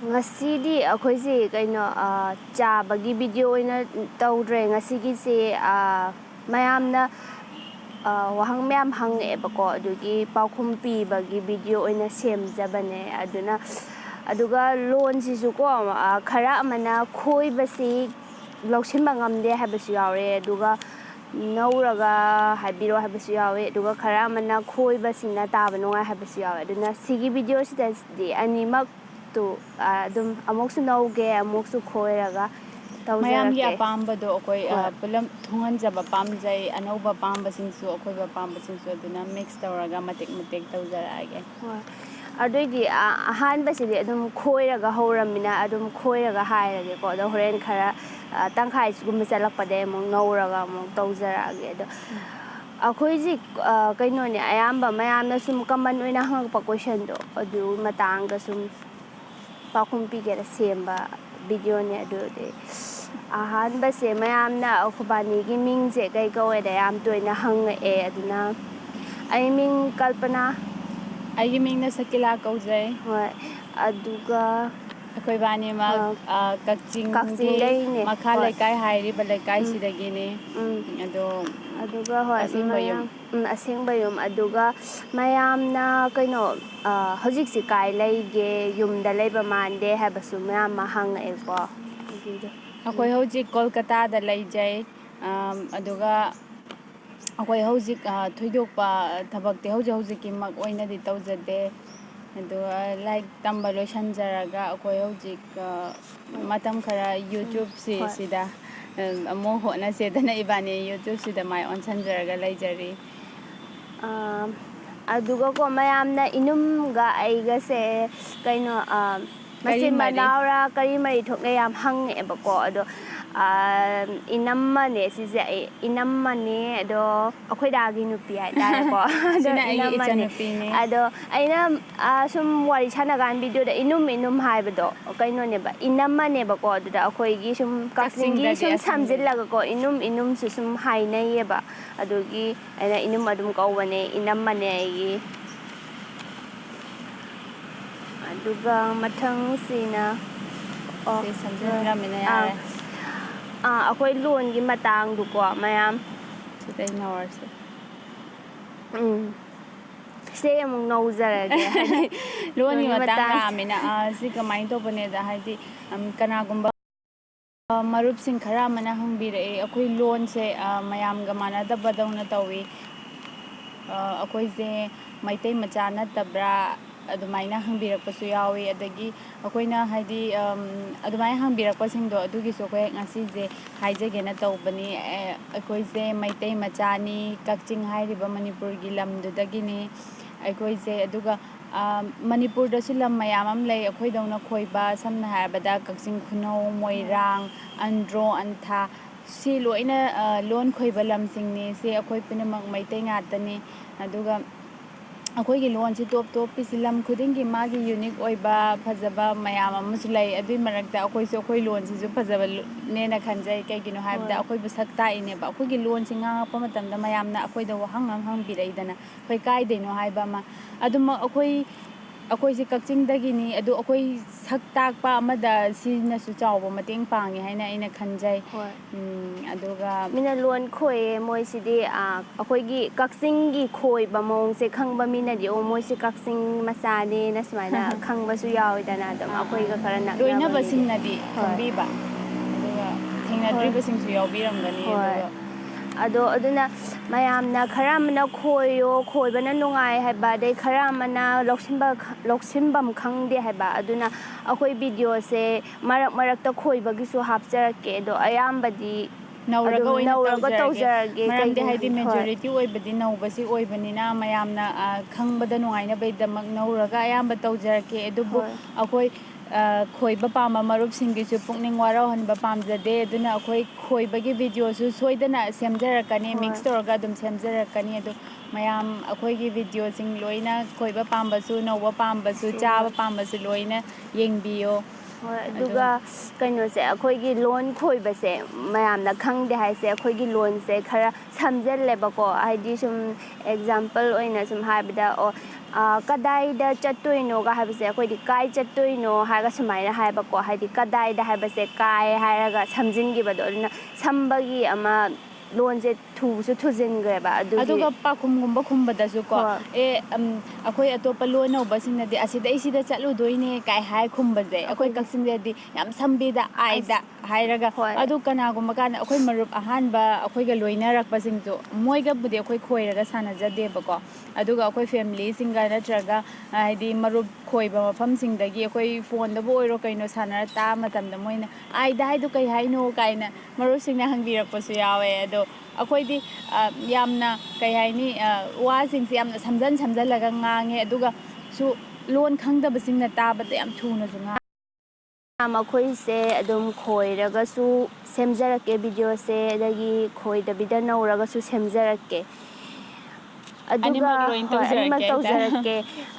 ꯉꯁꯤꯗꯤ ꯑꯩꯈꯣꯏꯁꯤ ꯀꯩꯅꯣ ꯆꯥꯕꯒꯤ ꯚꯤꯗꯤꯑꯣ ꯑꯣꯏꯅ ꯇꯧꯗ꯭ꯔꯦ ꯉꯁꯤꯒꯤꯁꯤ ꯃꯌꯥꯝꯅ ꯋꯥꯍꯪ ꯃꯌꯥꯝ ꯍꯪꯉꯛꯑꯦꯕꯀꯣ ꯑꯗꯨꯒꯤ ꯄꯥꯎꯈꯨꯝ ꯄꯤꯕꯒꯤ ꯚꯤꯗꯤꯑꯣ ꯑꯣꯏꯅ ꯁꯦꯝꯖꯕꯅꯦ ꯑꯗꯨꯒ ꯂꯣꯟꯁꯤꯁꯨꯀꯣ ꯈꯔ ꯑꯃꯅ ꯈꯣꯏꯕꯁꯤ ꯂꯧꯁꯤꯟꯕ ꯉꯝꯗꯦ ꯍꯥꯏꯕꯁꯨ ꯌꯥꯎꯔꯦ ꯑꯗꯨꯒ ꯅꯧꯔꯒ ꯍꯥꯏꯕꯤꯔꯣ ꯍꯥꯏꯕꯁꯨ ꯌꯥꯎꯋꯦ ꯑꯗꯨꯒ ꯈꯔ ꯑꯃꯅ ꯈꯣꯏꯕꯁꯤꯅ ꯇꯥꯕ ꯅꯨꯡꯉꯥꯏ ꯍꯥꯏꯕꯁꯨ ꯌꯥꯎꯋꯦ ꯑꯗꯨꯅ ꯁꯤꯒꯤ ꯚꯤꯗꯤꯑꯣꯁꯤꯗꯗꯤ ꯑꯅꯤꯃꯛꯇꯨ ꯑꯗꯨꯝ ꯑꯃꯨꯛꯁꯨ ꯅꯧꯒꯦ ꯑꯃꯨꯛꯁꯨ ꯈꯣꯏꯔꯒ ꯃꯌꯥꯝꯒꯤ ꯇꯧꯖꯔꯛꯀꯦ ꯑꯄꯥꯝꯕꯗꯣ ꯑꯩꯈꯣꯏ ꯍꯣꯏ ꯄꯨꯂꯞ ꯊꯨꯡꯍꯟꯖꯕ ꯄꯥꯝꯖꯩ ꯑꯅꯧꯕ ꯄꯥꯝꯕꯁꯤꯡꯁꯨ ꯑꯩꯈꯣꯏꯕ ꯄꯥꯝꯕꯁꯤꯡꯁꯨ ꯑꯗꯨꯅ ꯃꯤꯛꯁ ꯇꯧꯔꯒ ꯃꯇꯦꯛ ꯃꯇꯦꯛ ꯇꯧꯖꯔꯛꯑꯒꯦ ꯍꯣꯏ ꯑꯗꯨꯑꯣꯏꯗꯤ ꯑꯍꯥꯟꯕꯁꯤꯗꯤ ꯑꯗꯨꯝ ꯈꯣꯏꯔꯒ ꯍꯧꯔꯃꯤꯅ ꯑꯗꯨꯝ ꯈꯣꯏꯔꯒ ꯍꯥꯏꯔꯒꯦꯀꯣ ꯑꯗꯣ ꯍꯣꯔꯦꯟ ꯈꯔ ꯇꯪꯈꯥꯏꯒꯨꯝꯕ ꯆꯠꯂꯛꯄꯗꯒꯤꯩ ꯑꯃꯨꯛ ꯅꯧꯔꯒ ꯑꯃꯨꯛ ꯇꯧꯖꯔꯛꯑꯒꯦ ꯑꯗꯣ ꯑꯩꯈꯣꯏꯁꯤ ꯀꯩꯅꯣꯅꯦ ꯑꯌꯥꯝꯕ ꯃꯌꯥꯝꯅ ꯁꯨꯝ ꯀꯃꯟ ꯑꯣꯏꯅ ꯍꯪꯉꯛꯄ ꯀꯣꯏꯁꯟꯗꯣ ꯑꯗꯨ ꯃꯇꯥꯡꯗ ꯁꯨꯝ ꯄꯥꯎꯈꯨꯝ ꯄꯤꯒꯦꯅ ꯁꯦꯝꯕ ꯚꯤꯗꯤꯑꯣꯅꯦ ꯑꯗꯨꯗꯤ ꯑꯍꯥꯟꯕꯁꯦ ꯃꯌꯥꯝꯅ ꯑꯩꯈꯣꯏꯕꯥꯅꯤꯒꯤ ꯃꯤꯡꯁꯦ ꯀꯩ ꯀꯧꯋꯦꯗ ꯌꯥꯝ ꯇꯣꯏꯅ ꯍꯪꯉꯛꯑꯦ ꯑꯗꯨꯅ ꯑꯩ ꯃꯤꯡ ꯀꯜꯄꯅꯥ ꯑꯩꯒꯤ ꯃꯤꯡꯅ ꯁꯀꯤꯂꯥ ꯀꯧꯖꯩ ꯍꯣꯏ ꯑꯗꯨꯒ ꯑꯩꯈꯣꯏꯕꯥꯅꯤꯃꯛ ꯑꯥ ꯀꯛꯆꯤꯡꯒꯤ ꯀꯛꯆꯤꯡꯗꯩꯅꯦ ꯃꯈꯥ ꯍꯣꯏ ꯂꯩꯀꯥꯏ ꯍꯥꯏꯔꯤꯕ ꯎꯝ ꯂꯩꯀꯥꯏꯁꯤꯗꯒꯤꯅꯤ ꯎꯝ ꯑꯗꯣ ꯑꯗꯨꯒ ꯍꯣꯏ ꯑꯁꯦꯡꯕ ꯌꯨꯝ ꯃꯌꯥꯝ ꯑꯁꯦꯡꯕ ꯌꯨꯝ ꯑꯗꯨꯒ ꯃꯌꯥꯝꯅ ꯀꯩꯅꯣ ꯍꯧꯖꯤꯛꯁꯤ ꯀꯥꯏ ꯂꯩꯒꯦ ꯌꯨꯝꯗ ꯂꯩꯕ ꯃꯥꯟꯗꯦ ꯍꯥꯏꯕꯁꯨ ꯃꯌꯥꯝ ꯑꯃ ꯍꯪꯉꯛꯑꯦꯀꯣ ꯑꯗꯨꯗꯣ ꯑꯩꯈꯣꯏ ꯍꯧꯖꯤꯛ ꯀꯣꯜꯀꯇꯥꯗ ꯂꯩꯖꯩ ꯑꯗꯨꯒ ꯑꯩꯈꯣꯏ ꯍꯧꯖꯤꯛ ꯊꯣꯏꯗꯣꯛꯄ ꯊꯕꯛꯇꯤ ꯍꯧꯖꯤꯛꯀꯤꯃꯛ ꯑꯣꯏꯅꯗꯤ ꯇꯧꯖꯗꯦ ꯑꯗꯨꯒ ꯂꯥꯏꯔꯤꯛ ꯇꯝꯕ ꯂꯣꯏꯁꯤꯟꯖꯔꯒ ꯑꯩꯈꯣꯏ ꯍꯧꯖꯤꯛ ꯃꯇꯝ ꯈꯔ ꯍꯣꯏ ꯌꯨꯇ꯭ꯌꯨꯕꯁꯤꯗ ꯑꯃꯨꯛ ꯍꯣꯠꯅꯁꯦꯗꯅ ꯏꯕꯥꯅꯤ ꯌꯨꯇ꯭ꯌꯨꯕꯁꯤꯗ ꯃꯥꯏ ꯑꯣꯟꯁꯤꯟꯖꯔꯒ ꯂꯩꯖꯔꯤ ꯑꯗꯨꯒꯀꯣ ꯃꯌꯥꯝꯅ ꯏꯅꯨꯝꯒ ꯑꯩꯒꯁꯦ ꯀꯩꯅꯣ ꯀꯔꯤ ꯃꯆꯤꯟ ꯃꯔꯤ ꯃꯅꯥꯎꯔ ꯀꯔꯤ ꯃꯔꯤ ꯊꯣꯛꯅ ꯌꯥꯝ ꯍꯪꯉꯛꯑꯦꯕꯀꯣ ꯑꯗꯣ ꯏꯅꯝꯃꯅꯦ ꯁꯤꯁꯦ ꯑꯩ ꯏꯅꯝꯃꯅꯦ ꯑꯗꯣ ꯑꯩꯈꯣꯏꯗꯥꯒꯤ ꯅꯨꯄꯤ ꯍꯥꯏꯇꯥꯔꯦꯀꯣ ꯑꯗꯣ ꯁꯤꯅ ꯑꯩꯒꯤ ꯏꯅꯝꯃꯅꯦ ꯏꯆꯟꯅꯨꯄꯤꯅꯤ ꯑꯗꯣ ꯑꯩꯅ ꯁꯨꯝ ꯋꯥꯔꯤ ꯁꯥꯟꯅ ꯀꯥꯟ ꯚꯤꯗꯤꯑꯣꯗ ꯏꯅꯨꯝ ꯍꯥꯏꯕꯗꯣ ꯀꯩꯅꯣꯅꯦꯕ ꯏꯅꯝꯃꯅꯦꯕꯀꯣ ꯑꯗꯨꯗ ꯑꯩꯈꯣꯏꯒꯤ ꯁꯨꯝ ꯀꯛꯆꯤꯡꯒꯤ ꯀꯛꯆꯤꯡꯗꯗꯤ ꯁꯨꯝ ꯑꯁꯦꯡꯕꯗꯤ ꯁꯝꯖꯤꯜꯂꯒꯀꯣ ꯏꯅꯨꯝꯁꯨ ꯁꯨꯝ ꯍꯥꯏꯅꯩꯌꯦꯕ ꯑꯗꯨꯒꯤ ꯑꯩꯅ ꯏꯅꯨꯝ ꯑꯗꯨꯝ ꯀꯧꯕꯅꯦ ꯏꯅꯝꯃꯅꯦ ꯑꯩꯒꯤ ꯑꯗꯨꯒ ꯃꯊꯪꯁꯤꯅ ꯑꯣ ꯁꯤ ꯁꯝꯖꯤꯟꯈ꯭ꯔꯃꯤꯅ ꯑꯪ ꯌꯥꯔꯦ ꯑꯩꯈꯣꯏ ꯂꯣꯟꯒꯤ ꯃꯇꯥꯡꯗꯨꯀꯣ ꯃꯌꯥꯝ ꯁꯤꯗꯩ ꯅꯧꯔꯁꯤ ꯁꯤꯗꯩ ꯑꯃꯨꯛ ꯅꯧꯖꯔꯒꯦ ꯍꯥꯏꯗꯤ ꯂꯣꯟꯒꯤ ꯂꯣꯟꯒꯤ ꯃꯇꯥꯡ ꯃꯇꯥꯡꯁꯦ ꯂꯥꯛꯑꯃꯤꯅ ꯁꯤ ꯀꯃꯥꯏꯅ ꯇꯧꯕꯅꯦꯗ ꯍꯥꯏꯗꯤ ꯀꯅꯥꯒꯨꯝꯕ ꯃꯔꯨꯞꯁꯤꯡ ꯈꯔ ꯑꯃꯅ ꯍꯪꯕꯤꯔꯛꯑꯦ ꯑꯩꯈꯣꯏ ꯂꯣꯟꯁꯦ ꯃꯌꯥꯝꯒ ꯃꯥꯟꯅꯗꯕꯗꯧꯅ ꯇꯧꯋꯤ ꯑꯩꯈꯣꯏꯁꯦ ꯃꯩꯇꯩ ꯃꯆꯥ ꯅꯠꯇꯕ꯭ꯔꯥ ꯑꯗꯨꯃꯥꯏꯅ ꯍꯪꯕꯤꯔꯛꯄꯁꯨ ꯌꯥꯎꯋꯤ ꯑꯗꯒꯤ ꯑꯩꯈꯣꯏꯅ ꯍꯥꯏꯗꯤ ꯑꯗꯨꯃꯥꯏꯅ ꯍꯪꯕꯤꯔꯛꯄꯁꯤꯡꯗꯣ ꯑꯗꯨꯒꯤꯁꯨ ꯑꯩꯈꯣꯏ ꯉꯁꯤꯁꯦ ꯍꯥꯏꯖꯒꯦꯅ ꯇꯧꯕꯅꯤ ꯑꯩꯈꯣꯏꯁꯦ ꯃꯩꯇꯩ ꯃꯆꯥꯅꯤ ꯀꯛꯆꯤꯡ ꯍꯥꯏꯔꯤꯕ ꯃꯅꯤꯄꯨꯔꯒꯤ ꯂꯝꯗꯨꯗꯒꯤꯅꯤ ꯑꯩꯈꯣꯏꯁꯦ ꯑꯗꯨꯒ ꯃꯅꯤꯄꯨꯔꯗꯁꯨ ꯂꯝ ꯃꯌꯥꯝ ꯑꯃ ꯂꯩ ꯑꯩꯈꯣꯏꯗꯧꯅ ꯈꯣꯏꯕ ꯁꯝꯅ ꯍꯥꯏꯔꯕꯗ ꯀꯛꯆꯤꯡ ꯈꯨꯅꯧ ꯃꯣꯏꯔꯥꯡ ꯑꯟꯗ꯭ꯔꯣ ꯑꯟꯊꯥ ꯁꯤ ꯂꯣꯏꯅ ꯂꯣꯟ ꯈꯣꯏꯕ ꯂꯝꯁꯤꯡꯅꯤ ꯁꯤ ꯑꯩꯈꯣꯏ ꯄꯨꯝꯅꯃꯛ ꯃꯩꯇꯩ ꯉꯥꯛꯇꯅꯤ ꯑꯗꯨꯒ ꯑꯩꯈꯣꯏꯒꯤ ꯂꯣꯟꯁꯤ ꯇꯣꯞ ꯇꯣꯞꯄꯤꯁꯤ ꯂꯝ ꯈꯨꯗꯤꯡꯒꯤ ꯃꯥꯒꯤ ꯌꯨꯅꯤꯛ ꯑꯣꯏꯕ ꯐꯖꯕ ꯃꯌꯥꯝ ꯑꯃꯁꯨ ꯂꯩ ꯑꯗꯨꯏ ꯃꯔꯛꯇ ꯑꯩꯈꯣꯏ ꯂꯣꯟꯁꯤꯁꯨ ꯐꯖꯕꯅꯦꯅ ꯈꯟꯖꯩ ꯀꯩꯒꯤꯅꯣ ꯍꯥꯏꯕꯗ ꯍꯣꯏ ꯑꯩꯈꯣꯏꯕꯨ ꯁꯛ ꯇꯥꯛꯏꯅꯦꯕ ꯑꯩꯈꯣꯏꯒꯤ ꯂꯣꯟꯁꯤ ꯉꯥꯡꯉꯛꯄ ꯃꯇꯝꯗ ꯃꯌꯥꯝꯅ ꯑꯩꯈꯣꯏꯗ ꯋꯥꯍꯪ ꯍꯪꯕꯤꯔꯛꯏꯗꯅ ꯑꯩꯈꯣꯏ ꯀꯥꯏꯗꯩꯅꯣ ꯍꯥꯏꯕ ꯑꯃ ꯑꯗꯨꯃꯛ ꯑꯩꯈꯣꯏꯁꯦ ꯀꯛꯆꯤꯡꯗꯒꯤꯅꯤ ꯑꯗꯣ ꯑꯩꯈꯣꯏ ꯁꯛ ꯇꯥꯛꯄ ꯑꯃꯗ ꯁꯤꯅꯁꯨ ꯆꯥꯎꯕ ꯃꯇꯦꯡ ꯄꯥꯡꯉꯦ ꯍꯥꯏꯅ ꯑꯩꯅ ꯈꯟꯖꯩ ꯍꯣꯏ ꯑꯗꯨꯒ ꯃꯤꯅ ꯂꯣꯟ ꯈꯣꯏꯌꯦ ꯃꯣꯏꯁꯤꯗꯤ ꯑꯩꯈꯣꯏꯒꯤ ꯀꯛꯆꯤꯡꯒꯤ ꯈꯣꯏꯕ ꯃꯑꯣꯡꯁꯦ ꯈꯪꯕ ꯃꯤꯅꯗꯤ ꯑꯣ ꯃꯣꯏꯁꯦ ꯀꯛꯆꯤꯡ ꯃꯆꯥꯅꯦꯅ ꯁꯨꯃꯥꯏꯅ ꯈꯪꯕꯁꯨ ꯌꯥꯎꯋꯤꯗꯅ ꯑꯗꯨꯝ ꯑꯩꯈꯣꯏꯒ ꯈꯔ ꯅꯛꯅꯕ ꯃꯤꯗꯤ ꯂꯣꯏꯅꯕꯁꯤꯡꯅꯗꯤ ꯍꯣꯏ ꯈꯪꯕꯤꯕ ꯑꯗꯨꯒ ꯍꯣꯏ ꯊꯦꯡꯅꯗ꯭ꯔꯤꯕꯁꯤꯡꯁꯨ ꯌꯥꯎꯕꯤꯔꯝꯒꯅꯤ ꯍꯣꯏ ꯑꯗꯨꯒ ꯑꯗꯨꯅ ꯃꯌꯥꯝꯅ ꯈꯔ ꯑꯃꯅ ꯈꯣꯏꯕꯅ ꯅꯨꯡꯉꯥꯏ ꯍꯥꯏꯕ ꯑꯗꯩ ꯈꯔ ꯑꯃꯅ ꯂꯧꯁꯤꯟꯐꯝ ꯈꯪꯗꯦ ꯍꯥꯏꯕ ꯑꯗꯨꯅ ꯑꯩꯈꯣꯏ ꯚꯤꯗꯤꯑꯣꯁꯦ ꯃꯔꯛ ꯃꯔꯛꯇ ꯈꯣꯏꯕꯒꯤꯁꯨ ꯍꯥꯞꯆꯔꯛꯀꯦ ꯑꯗꯣ ꯑꯌꯥꯝꯕꯗꯤ ꯅꯧꯔꯒ ꯑꯗꯨꯝ ꯑꯣꯏꯅ ꯅꯧꯔꯒ ꯇꯧꯖꯔꯒꯦ ꯃꯔꯝꯗꯤ ꯀꯩꯒꯤꯅꯣ ꯍꯥꯏꯗꯤ ꯈꯪꯗꯦ ꯍꯣꯏ ꯃꯦꯖꯣꯔꯤꯇꯤ ꯑꯣꯏꯕꯗꯤ ꯅꯧꯕꯁꯤ ꯑꯣꯏꯕꯅꯤꯅ ꯃꯌꯥꯝꯅ ꯈꯪꯕꯗ ꯅꯨꯡꯉꯥꯏꯅꯕꯒꯤꯗꯃꯛ ꯅꯧꯔꯒ ꯑꯌꯥꯝꯕ ꯇꯧꯖꯔꯛꯀꯦ ꯑꯗꯨꯕꯨ ꯍꯣꯏ ꯑꯩꯈꯣꯏ ꯈꯣꯏꯕ ꯄꯥꯝꯕ ꯃꯔꯨꯞꯁꯤꯡꯒꯤꯁꯨ ꯄꯨꯛꯅꯤꯡ ꯋꯥꯔꯧꯍꯟꯕ ꯄꯥꯝꯖꯗꯦ ꯑꯗꯨꯅ ꯑꯩꯈꯣꯏ ꯈꯣꯏꯕꯒꯤ ꯚꯤꯗꯤꯑꯣꯁꯨ ꯁꯣꯏꯗꯅ ꯁꯦꯝꯖꯔꯛꯀꯅꯤ ꯍꯣꯏ ꯃꯤꯛꯁ ꯇꯧꯔꯒ ꯑꯗꯨꯝ ꯁꯦꯝꯖꯔꯛꯀꯅꯤ ꯑꯗꯣ ꯃꯌꯥꯝ ꯑꯩꯈꯣꯏꯒꯤ ꯚꯤꯗꯤꯑꯣꯁꯤꯡ ꯂꯣꯏꯅ ꯈꯣꯏꯕ ꯄꯥꯝꯕꯁꯨ ꯅꯧꯕ ꯄꯥꯝꯕꯁꯨ ꯆꯥꯕ ꯍꯣꯏ ꯄꯥꯝꯕꯁꯨ ꯂꯣꯏꯅ ꯌꯦꯡꯕꯤꯌꯣ ꯍꯣꯏ ꯑꯗꯨ ꯑꯗꯨꯒ ꯀꯩꯅꯣꯁꯦ ꯑꯩꯈꯣꯏꯒꯤ ꯂꯣꯟ ꯈꯣꯏꯕꯁꯦ ꯃꯌꯥꯝꯅ ꯈꯪꯗꯦ ꯍꯥꯏꯁꯦ ꯑꯩꯈꯣꯏꯒꯤ ꯂꯣꯟꯁꯦ ꯈꯔ ꯁꯝꯖꯜꯂꯦꯕꯀꯣ ꯍꯥꯏꯗꯤ ꯁꯨꯝ ꯑꯦꯛꯖꯥꯝꯄꯜ ꯑꯣꯏꯅ ꯁꯨꯝ ꯍꯥꯏꯕꯗ ꯀꯗꯥꯏꯗ ꯆꯠꯇꯣꯏꯅꯣꯒ ꯍꯥꯏꯕꯁꯦ ꯑꯩꯈꯣꯏꯗꯤ ꯀꯥꯏ ꯆꯠꯇꯣꯏꯅꯣ ꯍꯥꯏꯔꯒ ꯁꯨꯃꯥꯏꯅ ꯍꯥꯏꯕꯀꯣ ꯍꯥꯏꯗꯤ ꯀꯗꯥꯏꯗ ꯍꯥꯏꯕꯁꯦ ꯀꯥꯏ ꯍꯥꯏꯔꯒ ꯁꯝꯖꯤꯟꯈꯤꯕꯗꯣ ꯑꯗꯨꯅ ꯁꯝꯕꯒꯤ ꯑꯃ ꯂꯣꯟꯁꯦ ꯊꯨꯁꯨ ꯊꯨꯖꯤꯟꯈ꯭ꯔꯦꯕ ꯑꯗꯨꯒꯤ ꯑꯗꯨꯒ ꯄꯥꯎꯈꯨꯝꯒꯨꯝꯕ ꯈꯨꯝꯕꯗꯁꯨꯀꯣ ꯍꯣꯏ ꯑꯩꯈꯣꯏ ꯑꯇꯣꯞꯄ ꯂꯣꯟ ꯅꯧꯕꯁꯤꯡꯅꯗꯤ ꯑꯁꯤꯗ ꯆꯠꯂꯨꯗꯣꯏꯅꯦ ꯀꯥꯏ ꯍꯥꯏ ꯈꯨꯝꯕꯁꯦ ꯑꯩꯈꯣꯏ ꯑꯩꯈꯣꯏꯗꯤ ꯀꯛꯆꯤꯡꯗꯗꯤ ꯌꯥꯝ ꯁꯝꯕꯤꯗ ꯑꯁ ꯑꯥꯏꯗ ꯍꯥꯏꯔꯒ ꯍꯣꯏ ꯑꯗꯨ ꯀꯅꯥꯒꯨꯝꯕ ꯀꯥꯟꯗ ꯑꯩꯈꯣꯏ ꯃꯔꯨꯞ ꯑꯍꯥꯟꯕ ꯑꯩꯈꯣꯏꯒ ꯂꯣꯏꯅꯔꯛꯄꯁꯤꯡꯁꯨ ꯃꯣꯏꯒꯕꯨꯗꯤ ꯑꯩꯈꯣꯏ ꯈꯣꯏꯔꯒ ꯁꯥꯟꯅꯖꯗꯦꯕꯀꯣ ꯑꯗꯨꯒ ꯑꯩꯈꯣꯏ ꯐꯦꯃꯤꯂꯤꯁꯤꯡꯒ ꯅꯠꯇ꯭ꯔꯒ ꯍꯥꯏꯗꯤ ꯃꯔꯨꯞ ꯈꯣꯏꯕ ꯃꯐꯝꯁꯤꯡꯗꯒꯤ ꯑꯩꯈꯣꯏ ꯐꯣꯟꯗꯕꯨ ꯑꯣꯏꯔో ꯀꯩꯅꯣ ꯁꯥꯟꯅꯔ ꯇꯥꯕ ꯃꯇꯝꯗ ꯃꯣꯏꯅ ꯑꯥꯏꯗ ꯍꯥꯏꯗꯣ ꯀꯩ ꯍꯥꯏꯅꯣ ꯀꯥꯏꯅ ꯃꯔꯨꯞꯁꯤꯡꯅ ꯍꯪꯕꯤꯔꯛꯄꯁꯨ ꯌꯥꯎꯋꯦ ꯑꯗꯣ ꯑꯩꯈꯣꯏꯗꯤ ꯌꯥꯝꯅ ꯀꯩ ꯍꯥꯏꯅꯤ ꯋꯥꯁꯤꯡꯁꯦ ꯌꯥꯝꯅ ꯁꯝꯖꯜꯂꯒ ꯉꯥꯡꯉꯦ ꯑꯗꯨꯒ ꯂꯣꯟ ꯈꯪꯗꯕꯁꯤꯡꯅ ꯇꯥꯕꯗ ꯌꯥꯝ ꯊꯨꯅꯁꯨ ꯉꯥꯡꯉꯦ ꯃꯈꯣꯏꯁꯦ ꯑꯗꯨꯝ ꯈꯣꯏꯔꯒꯁꯨ ꯁꯦꯝꯖꯔꯛꯀꯦ ꯚꯤꯗꯤꯑꯣꯁꯦ ꯑꯗꯒꯤ ꯈꯣꯏꯗꯕꯤꯗ ꯅꯧꯔꯒꯁꯨ ꯁꯦꯝꯖꯔꯛꯀꯦ ꯑꯗꯨꯒ ꯑꯅꯤꯃꯛ ꯂꯣꯏ ꯍꯣꯏ ꯇꯧꯖꯔꯛꯀꯦ ꯑꯅꯤꯃꯛ ꯍꯥꯏꯇꯥꯔꯦ ꯇꯧꯖꯔꯛꯀꯦ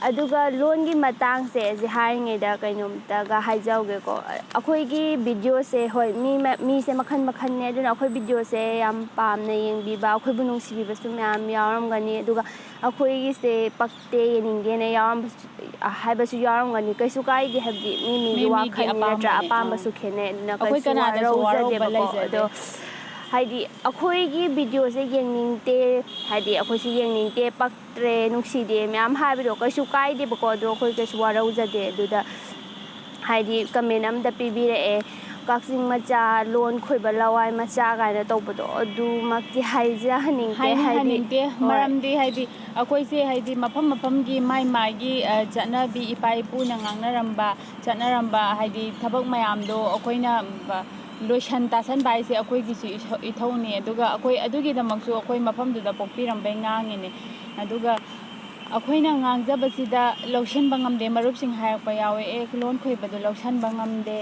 ꯑꯗꯨꯒ ꯂꯣꯟꯒꯤ ꯃꯇꯥꯡꯁꯦ ꯑꯁꯤ ꯍꯥꯏꯔꯤꯉꯩꯗ ꯀꯩꯅꯣꯝꯇꯒ ꯍꯥꯏꯖꯧꯒꯦꯀꯣ ꯑꯩꯈꯣꯏꯒꯤ ꯚꯤꯗꯤꯑꯣꯁꯦ ꯍꯣꯏ ꯃꯤꯁꯦ ꯃꯈꯜ ꯃꯈꯜꯅꯦ ꯑꯗꯨꯅ ꯑꯩꯈꯣꯏ ꯚꯤꯗꯤꯑꯣꯁꯦ ꯌꯥꯝ ꯄꯥꯝꯅ ꯌꯦꯡꯕꯤꯕ ꯑꯩꯈꯣꯏꯕꯨ ꯅꯨꯡꯁꯤꯕꯤꯕꯁꯨ ꯃꯌꯥꯝ ꯌꯥꯎꯔꯝꯒꯅꯤ ꯑꯗꯨꯒ ꯑꯩꯈꯣꯏꯒꯤꯁꯦ ꯄꯛꯇꯦ ꯌꯦꯡꯅꯤꯡꯗꯦꯅ ꯍꯥꯏꯕꯁꯨ ꯌꯥꯎꯔꯝꯒꯅꯤ ꯀꯩꯁꯨ ꯀꯥꯏꯗꯦ ꯍꯥꯏꯕꯗꯤ ꯃꯤꯒꯤ ꯃꯤꯒꯤ ꯋꯥꯈꯜꯅꯤ ꯅꯠꯇ꯭ꯔꯥ ꯑꯄꯥꯝꯕꯅꯦ ꯑꯄꯥꯝꯕꯁꯨ ꯈꯦꯠꯅꯩ ꯑꯗꯨꯅ ꯑꯩꯈꯣꯏ ꯀꯩꯁꯨ ꯀꯅꯥꯗꯁꯨ ꯋꯥꯔꯧꯕ ꯋꯥꯔꯧꯖꯗꯦꯕꯀꯣ ꯂꯩꯖꯗꯦ ꯑꯗꯣ ꯍꯥꯏꯗꯤ ꯑꯩꯈꯣꯏꯒꯤ ꯚꯤꯗꯤꯑꯣꯁꯦ ꯌꯦꯡꯅꯤꯡꯗꯦ ꯍꯥꯏꯗꯤ ꯑꯩꯈꯣꯏꯁꯦ ꯌꯦꯡꯅꯤꯡꯗꯦ ꯄꯛꯇ꯭ꯔꯦ ꯅꯨꯡꯁꯤꯗꯦ ꯃꯌꯥꯝ ꯍꯥꯏꯕꯗꯣ ꯀꯩꯁꯨ ꯀꯥꯏꯗꯦꯕꯀꯣ ꯑꯗꯣ ꯑꯩꯈꯣꯏ ꯀꯩꯁꯨ ꯋꯥꯔꯧꯖꯗꯦ ꯑꯗꯨꯗ ꯍꯥꯏꯗꯤ ꯀꯃꯦꯟ ꯑꯝꯗ ꯄꯤꯕꯤꯔꯛꯑꯦ ꯀꯛꯆꯤꯡ ꯃꯆꯥ ꯂꯣꯟ ꯈꯣꯏꯕ ꯂꯋꯥꯏ ꯃꯆꯥ ꯀꯥꯏꯅ ꯇꯧꯕꯗꯣ ꯑꯗꯨꯃꯛꯇꯤ ꯍꯥꯏꯖꯍꯟꯅꯤꯡꯗꯦ ꯍꯥꯏꯗꯤ ꯍꯥꯏꯅꯤꯡꯗꯦ ꯍꯣꯏ ꯃꯔꯝꯗꯤ ꯍꯥꯏꯗꯤ ꯑꯩꯈꯣꯏꯁꯦ ꯍꯥꯏꯗꯤ ꯃꯐꯝ ꯃꯐꯝꯒꯤ ꯃꯥꯒꯤ ꯆꯠꯅꯕꯤ ꯏꯄꯥ ꯏꯄꯨꯅ ꯆꯠꯅꯔꯝꯕ ꯍꯥꯏꯗꯤ ꯊꯕꯛ ꯃꯌꯥꯝꯗꯣ ꯑꯩꯈꯣꯏꯅ ꯂꯣꯏꯁꯟ ꯇꯥꯁꯟꯕ ꯍꯥꯏꯁꯦ ꯑꯩꯈꯣꯏꯒꯤꯁꯨ ꯏꯊꯧꯅꯤ ꯑꯗꯨꯒ ꯑꯩꯈꯣꯏ ꯑꯗꯨꯒꯤꯗꯃꯛꯁꯨ ꯑꯩꯈꯣꯏ ꯃꯐꯝꯗꯨꯗ ꯄꯣꯛꯄꯤꯔꯝꯕꯩ ꯉꯥꯡꯉꯤꯅꯦ ꯑꯗꯨꯒ ꯑꯩꯈꯣꯏꯅ ꯉꯥꯡꯖꯕꯁꯤꯗ ꯂꯧꯁꯤꯟꯕ ꯉꯝꯗꯦ ꯃꯔꯨꯞꯁꯤꯡ ꯍꯥꯏꯔꯛꯄ ꯌꯥꯎꯋꯦ ꯂꯣꯟ ꯈꯣꯏꯕꯗꯣ ꯂꯧꯁꯤꯟꯕ ꯉꯝꯗꯦ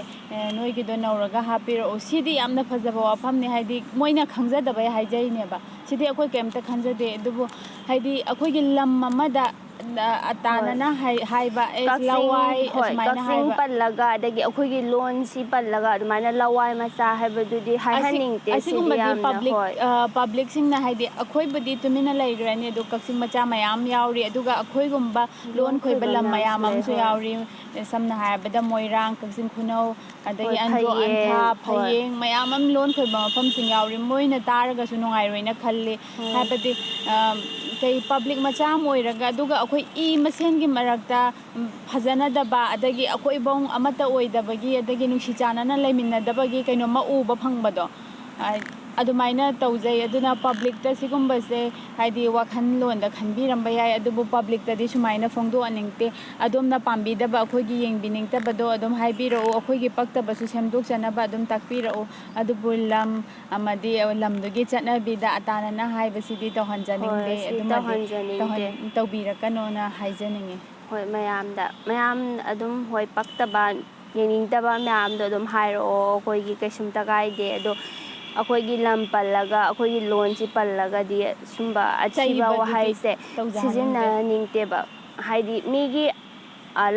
ꯅꯣꯏꯒꯤꯗꯣ ꯅꯧꯔꯒ ꯍꯥꯞꯄꯤꯔꯛꯑꯣ ꯁꯤꯗꯤ ꯌꯥꯝꯅ ꯐꯖꯕ ꯋꯥꯐꯝꯅꯦ ꯍꯥꯏꯗꯤ ꯃꯣꯏꯅ ꯈꯪꯖꯗꯕꯩ ꯍꯥꯏꯖꯩꯅꯦꯕ ꯁꯤꯗꯤ ꯑꯩꯈꯣꯏ ꯀꯩꯝꯇ ꯈꯟꯖꯗꯦ ꯑꯗꯨꯕꯨ ꯍꯥꯏꯗꯤ ꯑꯩꯈꯣꯏꯒꯤ ꯂꯝ ꯑꯃꯗ ꯍꯣꯏ ꯇꯥꯟꯅꯅ ꯍꯥꯏꯕ ꯀꯛꯆꯤꯡ ꯂꯋꯥꯏ ꯍꯣꯏ ꯑꯁꯨꯃꯥꯏꯅ ꯀꯛꯆꯤꯡ ꯍꯥꯏꯕ ꯄꯜꯂꯒ ꯑꯗꯒꯤ ꯑꯩꯈꯣꯏꯒꯤ ꯂꯣꯟꯁꯤ ꯄꯜꯂꯒ ꯑꯗꯨꯃꯥꯏꯅ ꯂꯋꯥꯏ ꯃꯆꯥ ꯍꯥꯏꯕꯗꯨꯗꯤ ꯍꯥꯏꯍꯟꯅꯤꯡꯗꯦ ꯁꯤꯗꯤ ꯑꯁꯤꯒꯨꯝꯕꯗꯤ ꯌꯥꯝꯅ ꯍꯣꯏ ꯄꯕ꯭ꯂꯤꯛꯁꯤꯡꯅ ꯍꯥꯏꯗꯤ ꯑꯩꯈꯣꯏꯕꯨꯗꯤ ꯇꯨꯃꯤꯟꯅ ꯂꯩꯈ꯭ꯔꯅꯤ ꯑꯗꯨ ꯀꯛꯆꯤꯡ ꯃꯆꯥ ꯃꯌꯥꯝ ꯌꯥꯎꯔꯤ ꯑꯗꯨꯒ ꯑꯩꯈꯣꯏꯒꯨꯝꯕ ꯂꯣꯟ ꯈꯣꯏꯕ ꯂꯝ ꯃꯌꯥꯝꯁꯨ ꯃꯌꯥꯝ ꯂꯩ ꯑꯃꯁꯨ ꯍꯣꯏ ꯌꯥꯎꯔꯤ ꯁꯝꯅ ꯍꯥꯏꯔꯕꯗ ꯃꯣꯏꯔꯥꯡ ꯀꯛꯆꯤꯡ ꯈꯨꯅꯧ ꯍꯣꯏ ꯑꯗꯒꯤ ꯑꯟꯗ꯭ꯔꯣ ꯑꯟꯊꯥ ꯐꯌꯦꯡ ꯍꯣꯏ ꯐꯌꯦꯡ ꯃꯌꯥꯝ ꯑꯃ ꯂꯣꯟ ꯈꯣꯏꯕ ꯃꯐꯝꯁꯤꯡ ꯌꯥꯎꯔꯤ ꯃꯣꯏꯅ ꯇꯥꯔꯒꯁꯨ ꯅꯨꯡꯉꯥꯏꯔꯣꯏꯅ ꯈꯜꯂꯤ ꯍꯣꯏ ꯍꯥꯏꯕꯗꯤ ꯄꯕ꯭ꯂꯤꯛ ꯃꯆꯥ ꯑꯃ ꯑꯣꯏꯔꯒ ꯑꯗꯨꯒ ꯑꯩꯈꯣই ꯃꯁꯦꯟꯒꯤ ꯃꯔꯛꯇ ꯐꯖꯅꯗꯕ ꯑꯗꯒꯤ ꯑꯀꯣꯏꯕꯧ ꯑꯃꯠꯇ ꯑꯣꯏꯗꯕꯒꯤ ꯑꯗꯒꯤ ꯅꯨꯡꯁꯤ ꯆꯥꯟꯅꯅ ꯂꯩꯃꯤꯟꯅꯗꯕꯒꯤ ꯀꯩꯅꯣꯝꯃ ꯎꯕ ꯐꯪꯕꯗꯣ ꯑꯗꯨꯃꯥꯏꯅ ꯇꯧꯖꯩ ꯑꯗꯨꯅ ꯄꯕ꯭ꯂꯤꯛꯇ ꯁꯤꯒꯨꯝꯕꯁꯦ ꯍꯥꯏꯗꯤ ꯋꯥꯈꯜꯂꯣꯟꯗ ꯈꯟꯕꯤꯔꯝꯕ ꯌꯥꯏ ꯑꯗꯨꯕꯨ ꯄꯕ꯭ꯂꯤꯛꯇꯗꯤ ꯁꯨꯃꯥꯏꯅ ꯐꯣꯡꯗꯣꯛꯍꯟꯅꯤꯡꯗꯦ ꯑꯗꯣꯝꯅ ꯄꯥꯝꯕꯤꯗꯕ ꯑꯩꯈꯣꯏꯒꯤ ꯌꯦꯡꯕꯤꯅꯤꯡꯗꯕꯗꯣ ꯑꯗꯨꯝ ꯍꯥꯏꯕꯤꯔꯛꯎ ꯑꯩꯈꯣꯏꯒꯤ ꯄꯛꯇꯕꯁꯨ ꯁꯦꯝꯗꯣꯛꯆꯅꯕ ꯑꯗꯨꯝ ꯇꯥꯛꯄꯤꯔꯛꯎ ꯑꯗꯨꯕꯨ ꯂꯝ ꯑꯃꯗꯤ ꯂꯝꯗꯨꯒꯤ ꯆꯠꯅꯕꯤꯗ ꯑꯇꯥꯅꯅ ꯍꯥꯏꯕꯁꯤꯗꯤ ꯇꯧꯍꯟꯖꯅꯤꯡꯗꯦ ꯍꯣꯏ ꯁꯤ ꯑꯗꯨꯃꯗꯤ ꯇꯧꯍꯟꯖꯅꯤꯡꯗꯦ ꯇꯧꯕꯤꯔꯛꯀꯅꯣꯅ ꯍꯥꯏꯖꯅꯤꯡꯉꯤ ꯍꯣꯏ ꯃꯌꯥꯝ ꯑꯗꯨꯝ ꯍꯣꯏ ꯄꯛꯇꯕ ꯌꯦꯡꯅꯤꯡꯗꯕ ꯃꯌꯥꯝꯗꯣ ꯑꯗꯨꯝ ꯍꯥꯏꯔꯛꯑꯣ ꯑꯩꯈꯣꯏꯒꯤ ꯀꯩꯁꯨꯝꯇ ꯀꯥꯏꯗꯦ ꯑꯗꯣ ꯑꯩꯈꯣꯏꯒꯤ ꯂꯝ ꯄꯜꯂꯒ ꯑꯩꯈꯣꯏꯒꯤ ꯂꯣꯟꯁꯤ ꯄꯜꯂꯒꯗꯤ ꯁꯨꯝꯕ ꯑꯊꯤꯕ ꯆꯩꯕꯗꯨꯗꯤ ꯋꯥꯍꯩꯁꯦ ꯇꯧꯖꯍꯟꯅꯤꯡꯗꯦ ꯁꯤꯖꯤꯟꯅꯅꯤꯡꯗꯦꯕ ꯍꯥꯏꯗꯤ ꯃꯤꯒꯤ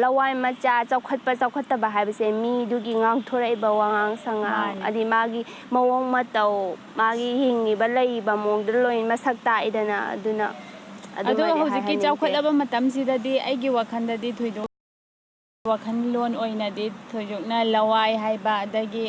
ꯂꯋꯥꯏ ꯃꯆꯥ ꯆꯥꯎꯈꯠꯇꯕ ꯍꯥꯏꯕꯁꯦ ꯃꯤꯗꯨꯒꯤ ꯉꯥꯡꯊꯣꯔꯛꯏꯕ ꯋꯥꯉꯥꯡ ꯁꯉꯥꯡ ꯃꯥꯅꯤ ꯑꯗꯤ ꯃꯥꯒꯤ ꯃꯑꯣꯡ ꯃꯇꯧ ꯃꯥꯒꯤ ꯍꯤꯡꯉꯤꯕ ꯂꯩꯔꯤꯕ ꯃꯑꯣꯡꯗꯨ ꯂꯣꯏ ꯃꯁꯛ ꯇꯥꯛꯏꯗꯅ ꯑꯗꯨꯅ ꯑꯗꯨꯒ ꯑꯗꯨꯃꯗꯤ ꯍꯧꯖꯤꯛꯀꯤ ꯍꯥꯏꯍꯟꯅꯤꯡꯗꯦ ꯆꯥꯎꯈꯠꯂꯕ ꯃꯇꯝꯁꯤꯗꯗꯤ ꯑꯩꯒꯤ ꯋꯥꯈꯜꯗꯗꯤ ꯋꯥꯈꯜꯂꯣꯟ ꯑꯣꯏꯅꯗꯤ ꯊꯣꯏꯗꯣꯛꯅ ꯂꯋꯥꯏ ꯍꯥꯏꯕ ꯑꯗꯒꯤ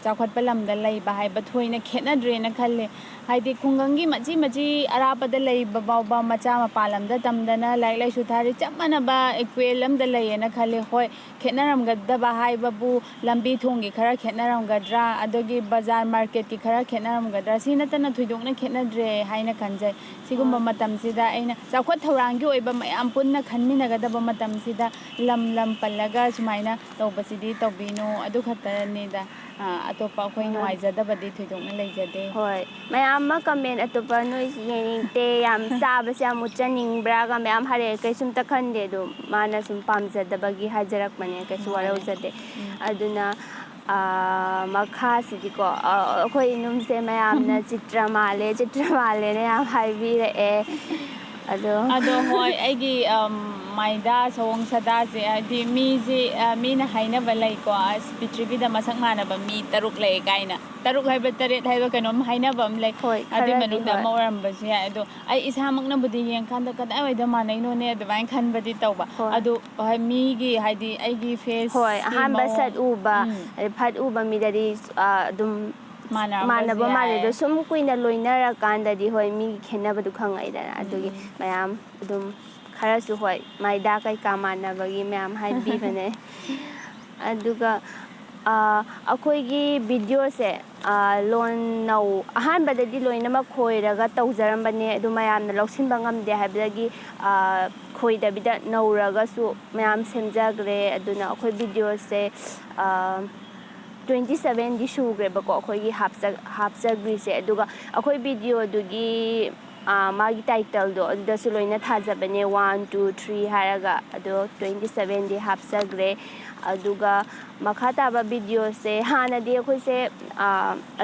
ꯆꯥꯎꯈꯠꯄ ꯂꯝꯗ ꯂꯩꯕ ꯍꯥꯏꯕ ꯊꯣꯏꯅ ꯈꯦꯠꯅꯗ꯭ꯔꯦꯅ ꯈꯜꯂꯦ ꯍꯥꯏꯗꯤ ꯈꯨꯡꯒꯪꯒꯤ ꯃꯆꯤ ꯑꯔꯥꯞꯄꯗ ꯂꯩꯕ ꯐꯥꯎꯕ ꯃꯆꯥ ꯃꯄꯥꯟ ꯂꯝꯗ ꯇꯝꯗꯅ ꯂꯥꯏꯔꯤꯛ ꯂꯥꯏꯁꯨ ꯊꯥꯔꯤ ꯆꯞ ꯃꯥꯟꯅꯕ ꯏꯀ꯭ꯋꯦꯜ ꯑꯝꯗ ꯂꯩꯌꯦꯅ ꯈꯜꯂꯦ ꯍꯣꯏ ꯈꯦꯠꯅꯔꯝꯒꯗꯕ ꯍꯥꯏꯕꯕꯨ ꯂꯝꯕꯤ ꯊꯣꯡꯒꯤ ꯈꯔ ꯈꯦꯠꯅꯔꯝꯒꯗ꯭ꯔꯥ ꯑꯗꯒꯤ ꯕꯖꯥꯔ ꯃꯥꯔꯀꯦꯠꯀꯤ ꯈꯔ ꯈꯦꯠꯅꯔꯝꯒꯗ꯭ꯔꯥ ꯁꯤ ꯅꯠꯇꯅ ꯊꯣꯏꯗꯣꯛꯅ ꯈꯦꯠꯅꯗ꯭ꯔꯦ ꯍꯥꯏꯅ ꯈꯟꯖꯩ ꯁꯤꯒꯨꯝꯕ ꯍꯣꯏ ꯃꯇꯝꯁꯤꯗ ꯑꯩꯅ ꯆꯥꯎꯈꯠ ꯊꯧꯔꯥꯡꯒꯤ ꯑꯣꯏꯕ ꯃꯌꯥꯝ ꯄꯨꯟꯅ ꯈꯟꯃꯤꯟꯅꯒꯗꯕ ꯃꯇꯝꯁꯤꯗ ꯂꯝ ꯄꯜꯂꯒ ꯁꯨꯃꯥꯏꯅ ꯇꯧꯕꯁꯤꯗꯤ ꯇꯧꯕꯤꯅꯨ ꯑꯗꯨ ꯈꯛꯇꯅꯤꯗ ꯑꯇꯣꯞꯄ ꯑꯩꯈꯣꯏ ꯍꯣꯏ ꯅꯨꯡꯉꯥꯏꯖꯗꯕꯗꯤ ꯊꯣꯏꯗꯣꯛꯅ ꯂꯩꯖꯗꯦ ꯍꯣꯏ ꯃꯌꯥꯝ ꯑꯃ ꯀꯃꯦꯟ ꯑꯇꯣꯞꯄ ꯅꯣꯏꯁꯤ ꯌꯦꯡꯅꯤꯡꯗꯦ ꯌꯥꯝ ꯆꯥꯕꯁꯦ ꯌꯥꯝ ꯃꯨꯠꯆꯅꯤꯡꯕ꯭ꯔꯥꯒ ꯃꯌꯥꯝ ꯍꯥꯏꯔꯛꯑꯦ ꯀꯩꯁꯨꯝꯇ ꯈꯟꯗꯦ ꯑꯗꯨꯝ ꯃꯥꯅ ꯁꯨꯝ ꯄꯥꯝꯖꯗꯕꯒꯤ ꯍꯥꯏꯖꯔꯛꯄꯅꯦ ꯀꯩꯁꯨ ꯃꯥꯅꯦ ꯋꯥꯔꯧꯖꯗꯦ ꯑꯗꯨꯅ ꯃꯈꯥꯁꯤꯗꯤꯀꯣ ꯑꯩꯈꯣꯏ ꯏꯅꯨꯡꯁꯦ ꯃꯌꯥꯝꯅ ꯆꯤꯇ꯭ꯔ ꯃꯥꯜꯂꯦꯅ ꯌꯥꯝ ꯍꯥꯏꯕꯤꯔꯛꯑꯦ ꯑꯗꯣ ꯍꯣꯏ ꯑꯩꯒꯤ ꯃꯥꯏꯗꯥ ꯁꯑꯣꯡ ꯁꯥꯗꯥꯁꯦ ꯍꯥꯏꯗꯤ ꯃꯤꯅ ꯍꯥꯏꯅꯕ ꯂꯩꯀꯣ ꯑꯁ ꯄ꯭ꯔꯤꯊꯤꯕꯤꯗ ꯃꯁꯛ ꯃꯥꯟꯅꯕ ꯃꯤ 3 ꯂꯩ ꯀꯥꯏꯅ 3 ꯍꯥꯏꯕ 9 ꯍꯥꯏꯕ ꯀꯩꯅꯣꯝ ꯍꯥꯏꯅꯕ ꯑꯃ ꯂꯩ ꯍꯣꯏ ꯑꯗꯨꯏ ꯈꯔꯗꯤ ꯃꯅꯨꯡꯗ ꯍꯣꯏ ꯑꯃ ꯑꯣꯏꯔꯝꯕꯁꯨ ꯌꯥꯏ ꯑꯗꯣ ꯑꯩ ꯏꯁꯥꯃꯛꯅꯕꯨꯗꯤ ꯌꯦꯡꯀꯥꯟꯗ ꯀꯗꯥꯏꯋꯥꯏꯗ ꯃꯥꯟꯅꯩꯅꯣꯅꯦ ꯑꯗꯨꯃꯥꯏꯅ ꯈꯟꯕꯗꯤ ꯇꯧꯕ ꯍꯣꯏ ꯑꯗꯨ ꯍꯣꯏ ꯃꯤꯒꯤ ꯍꯥꯏꯗꯤ ꯑꯩꯒꯤ ꯍꯣꯏ ꯐꯦꯁꯀꯤ ꯑꯍꯥꯟꯕ ꯃꯑꯣꯡ ꯁꯠ ꯎꯕ ꯐꯠ ꯎꯕ ꯃꯤꯗꯗꯤ ꯑꯗꯨꯝ ꯃꯥꯟꯅꯔꯝꯕꯁꯨ ꯃꯥꯟꯅꯕ ꯃꯥꯜꯂꯦ ꯌꯥꯏ ꯑꯗꯣ ꯁꯨꯝ ꯀꯨꯏꯅ ꯂꯣꯏꯅꯔꯀꯥꯟꯗꯗꯤ ꯍꯣꯏ ꯃꯤꯒꯤ ꯈꯦꯠꯅꯕꯗꯨ ꯈꯪꯉꯛꯏꯗꯅ ꯑꯗꯨꯒꯤ ꯃꯌꯥꯝ ꯑꯗꯨꯝ ꯈꯔꯁꯨ ꯍꯣꯏ ꯃꯥꯏꯗꯥ ꯀꯩꯀꯥ ꯃꯥꯟꯅꯕꯒꯤ ꯃꯌꯥꯝ ꯍꯥꯏꯕꯤꯕꯅꯦ ꯑꯗꯨꯒ ꯑꯩꯈꯣꯏꯒꯤ ꯚꯤꯗꯤꯑꯣꯁꯦ ꯑꯍꯥꯟꯕꯗꯗꯤ ꯂꯣꯏꯅꯃꯛ ꯈꯣꯏꯔꯒ ꯇꯧꯖꯔꯝꯕꯅꯦ ꯑꯗꯨ ꯃꯌꯥꯝꯅ ꯂꯧꯁꯤꯟꯕ ꯉꯝꯗꯦ ꯍꯥꯏꯕꯗꯒꯤ ꯈꯣꯏꯗꯕꯤꯗ ꯅꯧꯔꯒꯁꯨ ꯃꯌꯥꯝ ꯁꯦꯝꯖꯈ꯭ꯔꯦ ꯑꯗꯨꯅ ꯑꯩꯈꯣꯏ ꯚꯤꯗꯤꯑꯣꯁꯦ 27ꯗꯤ ꯁꯨꯈ꯭ꯔꯦꯕꯀꯣ ꯑꯩꯈꯣꯏꯒꯤ ꯍꯥꯞꯆꯈ꯭ꯔꯤꯁꯦ ꯑꯗꯨꯒ ꯑꯩꯈꯣꯏ ꯚꯤꯗꯤꯑꯣꯗꯨꯒꯤ ꯃꯥꯒꯤ ꯇꯥꯏꯇꯜꯗꯣ ꯑꯗꯨꯗꯁꯨ ꯂꯣꯏꯅ ꯊꯥꯖꯕꯅꯦ 1 2 3 ꯍꯥꯏꯔꯒ ꯑꯗꯣ 27ꯗꯤ ꯍꯥꯞꯆꯈ꯭ꯔꯦ ꯑꯗꯨꯒ ꯃꯈꯥ ꯇꯥꯕ ꯚꯤꯗꯤꯑꯣꯁꯦ ꯍꯥꯟꯅꯗꯤ ꯑꯩꯈꯣꯏꯁꯦ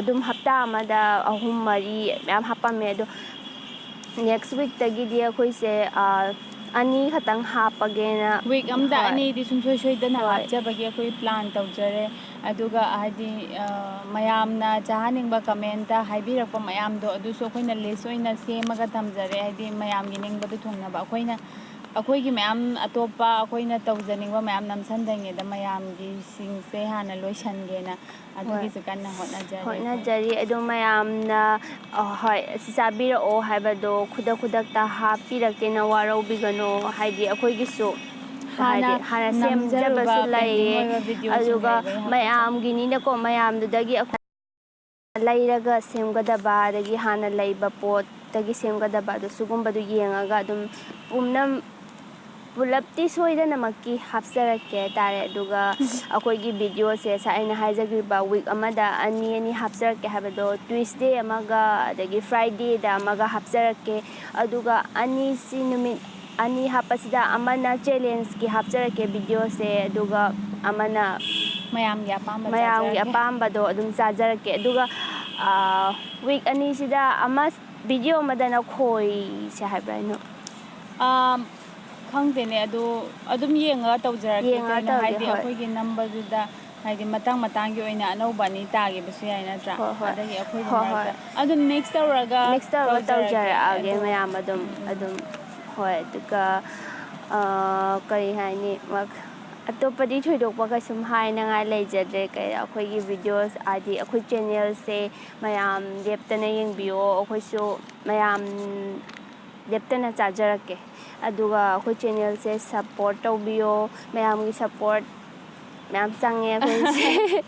ꯑꯗꯨꯝ ꯍꯞꯇꯥ ꯑꯃꯗ 3 4 ꯃꯌꯥꯝ ꯍꯥꯞꯄꯝꯃꯦ ꯑꯗꯣ ꯅꯦꯛꯁ ꯋꯤꯛꯇꯒꯤꯗꯤ ꯑꯩꯈꯣꯏꯁꯦ 2 ꯈꯛꯇꯪ ꯍꯥꯞꯄꯒꯦꯅ ꯋꯤꯛ ꯑꯝꯗ ꯍꯣꯏ 2ꯗꯤ ꯁꯨꯡꯁꯣꯏ ꯁꯣꯏꯗꯅ ꯍꯣꯏ ꯍꯥꯞꯆꯕꯒꯤ ꯑꯩꯈꯣꯏ ꯄ꯭ꯂꯥꯟ ꯇꯧꯖꯔꯦ ꯑꯗꯨꯒ ꯍꯥꯏꯗꯤ ꯃꯌꯥꯝꯅ ꯆꯥꯍꯟꯅꯤꯡꯕ ꯀꯃꯦꯟꯇ ꯍꯥꯏꯕꯤꯔꯛꯄ ꯃꯌꯥꯝꯗꯣ ꯑꯗꯨꯁꯨ ꯑꯩꯈꯣꯏꯅ ꯂꯤꯁ ꯑꯣꯏꯅ ꯁꯦꯝꯃꯒ ꯊꯝꯖꯔꯦ ꯍꯥꯏꯗꯤ ꯃꯌꯥꯝꯒꯤ ꯅꯤꯡꯕꯗ ꯊꯨꯡꯅꯕ ꯑꯩꯈꯣꯏꯒꯤ ꯃꯌꯥꯝ ꯑꯇꯣꯞꯄ ꯑꯩꯈꯣꯏꯅ ꯇꯧꯖꯅꯤꯡꯕ ꯃꯌꯥꯝ ꯅꯝꯁꯤꯟꯗ꯭ꯔꯤꯉꯩꯗ ꯃꯌꯥꯝꯒꯤꯁꯤꯡꯁꯦ ꯍꯥꯟꯅ ꯂꯣꯏꯁꯟꯒꯦꯅ ꯍꯣꯏ ꯑꯗꯨꯒꯤꯁꯨ ꯀꯟꯅ ꯍꯣꯠꯅꯖꯔꯤ ꯑꯩꯈꯣꯏ ꯍꯣꯠꯅꯖꯔꯤ ꯑꯗꯨ ꯃꯌꯥꯝꯅ ꯍꯣꯏ ꯑꯁꯤ ꯆꯥꯕꯤꯔꯛꯑꯣ ꯍꯥꯏꯕꯗꯣ ꯈꯨꯗꯛꯇ ꯍꯥꯞꯄꯤꯔꯛꯇꯦꯅ ꯋꯥꯔꯧꯕꯤꯒꯅꯣ ꯍꯥꯏꯗꯤ ꯑꯩꯈꯣꯏꯒꯤꯁꯨ ꯍꯥꯏꯗꯤ ꯍꯥꯟꯅ ꯅꯝꯖꯔꯨꯕ ꯁꯦꯝꯖꯕꯁꯨ ꯄꯦꯟꯗꯤꯡ ꯂꯩꯌꯦ ꯑꯣꯏꯕ ꯚꯤꯗꯤꯑꯣꯁꯤꯡ ꯑꯗꯨꯒ ꯂꯩꯕꯩ ꯍꯥꯞꯄꯛꯆꯕ ꯃꯌꯥꯝꯒꯤꯅꯤꯅꯀꯣ ꯃꯌꯥꯝꯗꯨꯗꯒꯤ ꯂꯩꯔꯒ ꯁꯦꯝꯒꯗꯕ ꯑꯗꯒꯤ ꯍꯥꯟꯅ ꯂꯩꯕ ꯄꯣꯠꯇꯒꯤ ꯁꯦꯝꯒꯗꯕ ꯑꯗꯨ ꯁꯤꯒꯨꯝꯕꯗꯨ ꯌꯦꯡꯉꯒ ꯑꯗꯨꯝ ꯄꯨꯂꯞꯇꯤ ꯁꯣꯏꯗꯅꯃꯛꯀꯤ ꯍꯥꯞꯆꯔꯛꯀꯦ ꯍꯥꯏꯇꯥꯔꯦ ꯑꯗꯨꯒ ꯑꯩꯈꯣꯏꯒꯤ ꯚꯤꯗꯤꯑꯣꯁꯦ ꯑꯩꯅ ꯍꯥꯏꯖꯈ꯭ꯔꯤꯕ ꯋꯤꯛ ꯑꯃꯗ 2 ꯍꯥꯞꯆꯔꯛꯀꯦ ꯍꯥꯏꯕꯗꯣ ꯇ꯭ꯋꯤꯁꯗꯦ ꯑꯃꯒ ꯑꯗꯒꯤ ꯐ꯭ꯔꯥꯏꯗꯦꯗ ꯑꯃꯒ ꯍꯥꯞꯆꯔꯛꯀꯦ ꯑꯗꯨꯒ ꯑꯅꯤꯁꯤ ꯅꯨꯃꯤꯠ 2 ꯍꯥꯞꯄꯁꯤꯗ ꯑꯃꯅ ꯆꯦꯂꯦꯟꯖꯀꯤ ꯍꯥꯞꯆꯔꯛꯀꯦ ꯚꯤꯗꯤꯑꯣꯁꯦ ꯑꯗꯨꯒ ꯑꯃꯅ ꯃꯌꯥꯝꯒꯤ ꯑꯄꯥꯝꯕ ꯃꯌꯥꯝꯒꯤ ꯆꯥꯖꯔꯛꯀꯦ ꯑꯄꯥꯝꯕꯗꯣ ꯑꯗꯨꯝ ꯆꯥꯖꯔꯛꯀꯦ ꯑꯗꯨꯒ ꯋꯤꯛ 2ꯁꯤꯗ ꯚꯤꯗꯤꯑꯣ ꯑꯃꯗꯅ ꯈꯣꯏꯁꯦ ꯍꯥꯏꯕ꯭ꯔꯥ ꯈꯪꯗꯦꯅꯦ ꯑꯗꯣ ꯑꯗꯨꯝ ꯌꯦꯡꯉꯒ ꯇꯧꯖꯔꯛꯀꯦ ꯌꯦꯡꯉ ꯀꯩꯅꯣ ꯇꯧꯒꯦ ꯍꯥꯏꯗꯤ ꯍꯣꯏ ꯑꯩꯈꯣꯏꯒꯤ ꯅꯝꯕꯗꯨꯗ ꯍꯥꯏꯗꯤ ꯃꯇꯥꯡ ꯃꯇꯥꯡꯒꯤ ꯑꯣꯏꯅ ꯑꯅꯧꯕ 2 ꯇꯥꯈꯤꯕꯁꯨ ꯌꯥꯏ ꯅꯠꯇ꯭ꯔꯥ ꯍꯣꯏ ꯍꯣꯏ ꯑꯗꯒꯤ ꯑꯩꯈꯣꯏꯒꯤ ꯍꯣꯏ ꯍꯣꯏ ꯃꯔꯛꯇ ꯑꯗꯨꯝ ꯃꯤꯛꯁ ꯇꯧꯔꯒ ꯃꯤꯛꯁ ꯇꯧꯔꯒ ꯇꯧꯖꯔꯒꯦ ꯇꯧꯖꯔꯛꯑꯒꯦ ꯑꯗꯣ ꯃꯌꯥꯝ ꯑꯗꯨꯝ ꯍꯣꯏ ꯑꯗꯨꯒ ꯀꯔꯤ ꯍꯥꯏꯅꯤ ꯑꯇꯣꯞꯄꯗꯤ ꯊꯣꯏꯗꯣꯛꯄ ꯀꯩꯁꯨꯝ ꯍꯥꯏꯅꯉꯥꯏ ꯂꯩꯖꯗ꯭ꯔꯦ ꯑꯩꯈꯣꯏꯒꯤ ꯚꯤꯗꯤꯑꯣꯁ ꯍꯥꯏꯗꯤ ꯑꯩꯈꯣꯏ ꯆꯦꯅꯦꯜꯁꯦ ꯃꯌꯥꯝ ꯂꯦꯞꯇꯅ ꯌꯦꯡꯕꯤꯌꯣ ꯑꯩꯈꯣꯏꯁꯨ ꯃꯌꯥꯝ ꯂꯦꯞꯇꯅ ꯆꯥꯖꯔꯛꯀꯦ ꯑꯗꯨꯒ ꯑꯩꯈꯣꯏ ꯆꯦꯅꯦꯜꯁꯦ ꯁꯞꯄꯣꯔꯠ ꯇꯧꯕꯤꯌꯣ ꯃꯌꯥꯝꯒꯤ ꯁꯞꯄꯣꯔꯠ ꯃꯌꯥꯝ ꯆꯪꯉꯦ ꯑꯩꯈꯣꯏꯁꯦ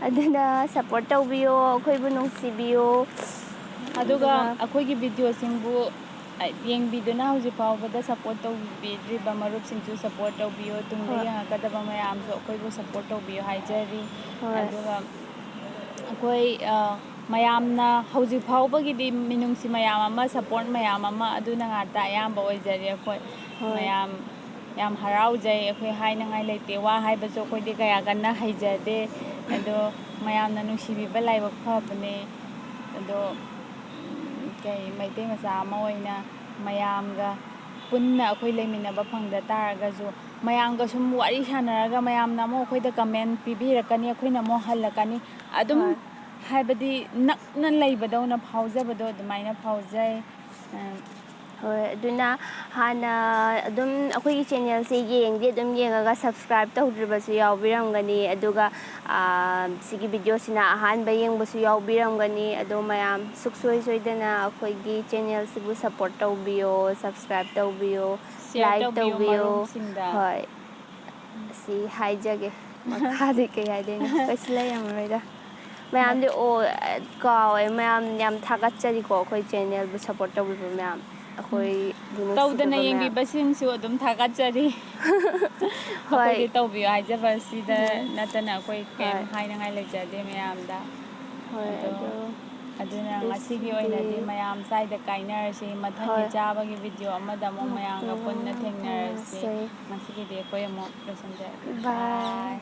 ꯑꯗꯨꯅ ꯁꯞꯄꯣꯔꯠ ꯇꯧꯕꯤꯌꯣ ꯑꯩꯈꯣꯏꯕꯨ ꯅꯨꯡꯁꯤꯕꯤꯌꯣ ꯑꯗꯨꯒ ꯑꯩꯈꯣꯏꯒꯤ ꯚꯤꯗꯤꯑꯣꯁꯤꯡꯕꯨ ꯌꯦꯡꯕꯤꯗꯨꯅ ꯍꯧꯖꯤꯛ ꯐꯥꯎꯕꯗ ꯁꯞꯄꯣꯔꯠ ꯇꯧꯕꯤꯗ꯭ꯔꯤꯕ ꯃꯔꯨꯞꯁꯤꯡꯁꯨ ꯁꯞꯄꯣꯔꯠ ꯇꯧꯕꯤꯌꯣ ꯇꯨꯡꯗ ꯍꯣꯏ ꯌꯦꯡꯉꯛꯀꯗꯕ ꯃꯌꯥꯝꯁꯨ ꯑꯩꯈꯣꯏꯕꯨ ꯁꯞꯄꯣꯔꯠ ꯇꯧꯕꯤꯌꯨ ꯍꯥꯏꯖꯔꯤ ꯍꯣꯏ ꯑꯗꯨꯒ ꯑꯩꯈꯣꯏ ꯃꯌꯥꯝꯅ ꯍꯧꯖꯤꯛ ꯐꯥꯎꯕꯒꯤꯗꯤ ꯃꯤꯅꯨꯡꯁꯤ ꯃꯌꯥꯝ ꯑꯃ ꯁꯞꯄꯣꯔꯠ ꯃꯌꯥꯝ ꯑꯃ ꯑꯗꯨꯅ ꯉꯥꯛꯇ ꯑꯌꯥꯝꯕ ꯑꯣꯏꯖꯔꯤ ꯑꯩꯈꯣꯏ ꯍꯣꯏ ꯃꯌꯥꯝ ꯌꯥꯝ ꯍꯔꯥꯎꯖꯩ ꯑꯩꯈꯣꯏ ꯍꯥꯏꯅꯉꯥꯏ ꯂꯩꯇꯦ ꯋꯥ ꯍꯥꯏꯕꯁꯨ ꯑꯩꯈꯣꯏꯗꯤ ꯀꯌꯥ ꯀꯟꯅ ꯍꯩꯖꯗꯦ ꯑꯗꯣ ꯃꯌꯥꯝꯅ ꯅꯨꯡꯁꯤꯕꯤꯕ ꯂꯥꯏꯕꯛ ꯐꯕꯅꯦ ꯑꯗꯣ ꯃꯩꯇꯩ ꯃꯆꯥ ꯑꯃ ꯑꯣꯏꯅ ꯃꯌꯥꯝꯒ ꯄꯨꯟꯅ ꯑꯩꯈꯣꯏ ꯂꯩꯃꯤꯟꯅꯕ ꯐꯪꯗ ꯇꯥꯔꯒꯁꯨ ꯃꯌꯥꯝꯒ ꯁꯨꯝ ꯋꯥꯔꯤ ꯁꯥꯟꯅꯔꯒ ꯃꯌꯥꯝꯅ ꯑꯃꯨꯛ ꯑꯩꯈꯣꯏꯗ ꯀꯃꯦꯟ ꯄꯤꯕꯤꯔꯛꯀꯅꯤ ꯑꯩꯈꯣꯏꯅ ꯑꯃꯨꯛ ꯍꯜꯂꯛꯀꯅꯤ ꯑꯗꯨꯝ ꯍꯣꯏ ꯍꯥꯏꯕꯗꯤ ꯅꯛꯅ ꯂꯩꯕꯗꯧꯅ ꯐꯥꯎꯖꯕꯗꯣ ꯑꯗꯨꯃꯥꯏꯅ ꯐꯥꯎꯖꯩ ꯍꯣꯏ ꯑꯗꯨꯅ ꯍꯥꯟꯅ ꯑꯗꯨꯝ ꯑꯩꯈꯣꯏꯒꯤ ꯆꯦꯅꯦꯜꯁꯦ ꯌꯦꯡꯗꯤ ꯑꯗꯨꯝ ꯌꯦꯡꯉꯒ ꯁꯕꯁꯀ꯭ꯔꯥꯏꯞ ꯇꯧꯗ꯭ꯔꯤꯕꯁꯨ ꯌꯥꯎꯕꯤꯔꯝꯒꯅꯤ ꯑꯗꯨꯒ ꯁꯤꯒꯤ ꯚꯤꯗꯤꯑꯣꯁꯤꯅ ꯑꯍꯥꯟꯕ ꯌꯦꯡꯕꯁꯨ ꯌꯥꯎꯕꯤꯔꯝꯒꯅꯤ ꯑꯗꯣ ꯃꯌꯥꯝ ꯁꯨꯡꯁꯣꯏ ꯁꯣꯏꯗꯅ ꯑꯩꯈꯣꯏꯒꯤ ꯆꯦꯅꯦꯜꯁꯤꯕꯨ ꯁꯞꯄꯣꯔꯠ ꯇꯧꯕꯤꯌꯣ ꯁꯕꯁꯀ꯭ꯔꯥꯏꯞ ꯇꯧꯕꯤꯌꯣ ꯁꯤꯌꯔ ꯂꯥꯏꯛ ꯇꯧꯕꯤꯌꯣ ꯃꯔꯨꯞꯁꯤꯡꯗ ꯍꯣꯏ ꯑꯁꯤ ꯍꯥꯏꯖꯒꯦ ꯃꯈꯥꯗꯤ ꯀꯩ ꯍꯥꯏꯗꯣꯏꯅꯣ ꯀꯩꯁꯨ ꯂꯩꯔꯝꯃꯔꯣꯏꯗ ꯃꯌꯥꯝꯗꯤ ꯀꯥꯎꯋꯦ ꯃꯌꯥꯝ ꯌꯥꯝ ꯊꯥꯒꯠꯆꯔꯤꯀꯣ ꯑꯩꯈꯣꯏ ꯆꯦꯅꯦꯜꯕꯨ ꯁꯞꯄꯣꯔꯠ ꯇꯧꯕꯤꯕ ꯃꯌꯥꯝ ꯑꯩꯈꯣꯏꯕꯨ ꯇꯧꯗꯅ ꯅꯨꯡꯁꯤꯕꯤꯕ ꯃꯌꯥꯝ ꯌꯦꯡꯕꯤꯕꯁꯤꯡꯁꯨ ꯑꯗꯨꯝꯝ ꯊꯥꯒꯠꯆꯔꯤ ꯍꯣꯏ ꯑꯩꯈꯣꯏꯗꯤ ꯇꯧꯕꯤꯌꯨ ꯍꯥꯏꯖꯕ ꯑꯁꯤꯗ ꯍꯣꯏ ꯅꯠꯇꯅ ꯑꯩꯈꯣꯏ ꯀꯩꯝ ꯍꯣꯏ ꯍꯥꯏꯅꯉꯥꯏ ꯂꯩꯖꯗꯦ ꯃꯌꯥꯝꯗ ꯍꯣꯏ ꯑꯗꯣ ꯑꯗꯨꯅ ꯉꯁꯤꯒꯤ ꯉꯁꯤꯗꯤ ꯑꯣꯏꯅꯗꯤ ꯃꯌꯥꯝ ꯁ꯭ꯋꯥꯏꯗ ꯀꯥꯏꯅꯔꯁꯤ ꯃꯊꯪꯒꯤ ꯍꯣꯏ ꯆꯥꯕꯒꯤ ꯚꯤꯗꯤꯑꯣ ꯑꯃꯗ ꯑꯃꯨꯛ ꯃꯌꯥꯝꯒ ꯄꯨꯟꯅ ꯊꯦꯡꯅꯔꯁꯤ ꯊꯦꯡꯅꯁꯦ ꯉꯁꯤꯒꯤꯗꯤ ꯑꯩꯈꯣꯏ ꯑꯃꯨꯛ ꯂꯣꯏꯁꯤꯟꯖꯔꯒꯦ ꯕꯥꯏ ꯕꯥꯏ